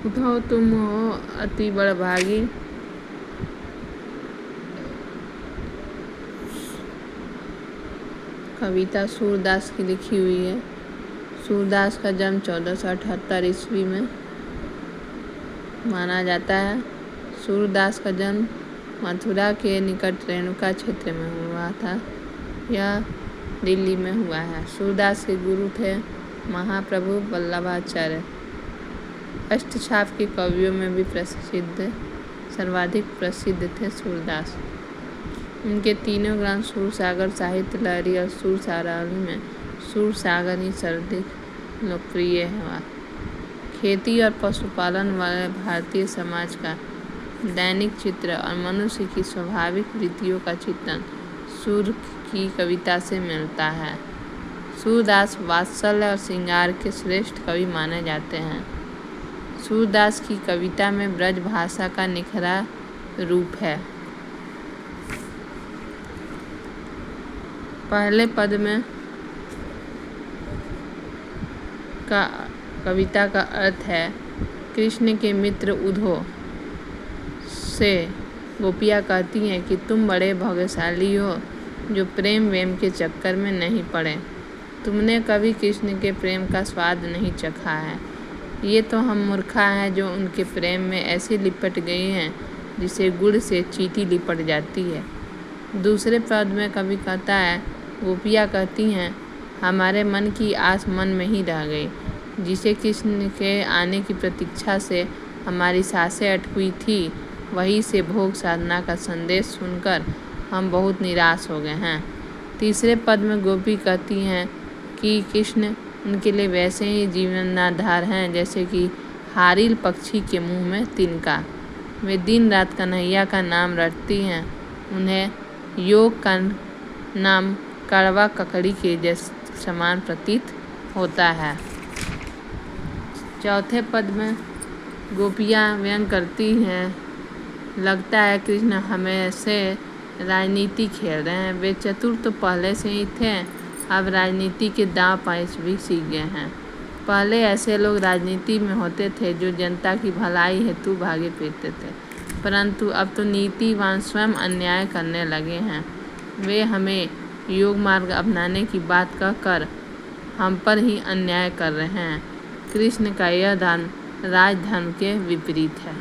उठो तुम हो अति बड़भागी, कविता सूरदास की लिखी हुई है। सूरदास का जन्म 1478 ईस्वी में माना जाता है। सूरदास का जन्म मथुरा के निकट रेणुका क्षेत्र में हुआ था। यह दिल्ली में हुआ है। सूरदास के गुरु थे महाप्रभु वल्लभाचार्य। अष्टछाप के कवियों में भी सर्वाधिक प्रसिद्ध थे सूरदास। उनके तीनों ग्रंथ सूरसागर, साहित्य लहरी और सूरसारावली में सूरसागर ही सर्वाधिक लोकप्रिय हुआ। खेती और पशुपालन वाले भारतीय समाज का दैनिक चित्र और मनुष्य की स्वाभाविक वृत्तियों का चित्रण सूर की कविता से मिलता है। सूरदास वात्सल्य और श्रृंगार के श्रेष्ठ कवि माने जाते हैं। सूरदास की कविता में ब्रज भाषा का निखरा रूप है। पहले पद में कविता का अर्थ है, कृष्ण के मित्र उद्धव से गोपियाँ कहती हैं कि तुम बड़े भाग्यशाली हो जो प्रेम वेम के चक्कर में नहीं पड़े। तुमने कभी कृष्ण के प्रेम का स्वाद नहीं चखा है। ये तो हम मूर्खा हैं जो उनके प्रेम में ऐसे लिपट गए हैं जिसे गुड़ से चींटी लिपट जाती है। दूसरे पद में कवि कहता है, गोपियाँ कहती हैं हमारे मन की आस मन में ही रह गई। जिसे कृष्ण के आने की प्रतीक्षा से हमारी सांसें अटकी थी, वहीं से भोग साधना का संदेश सुनकर हम बहुत निराश हो गए हैं। तीसरे पद में गोपी कहती हैं कि कृष्ण उनके लिए वैसे ही जीवनाधार हैं जैसे कि हारिल पक्षी के मुंह में तिनका। वे दिन रात कन्हैया का नाम रटती हैं। उन्हें योग का नाम कड़वा ककड़ी के जैसे समान प्रतीत होता है। चौथे पद में गोपियाँ व्यंग करती हैं, लगता है कृष्ण हमें से राजनीति खेल रहे हैं। वे चतुर तो पहले से ही थे, अब राजनीति के दांव पैंच भी सीख गए हैं। पहले ऐसे लोग राजनीति में होते थे जो जनता की भलाई हेतु भागे फिरते थे, परंतु अब तो नीतिवान स्वयं अन्याय करने लगे हैं। वे हमें योग मार्ग अपनाने की बात कहकर हम पर ही अन्याय कर रहे हैं। कृष्ण का यह दान राजधर्म के विपरीत है।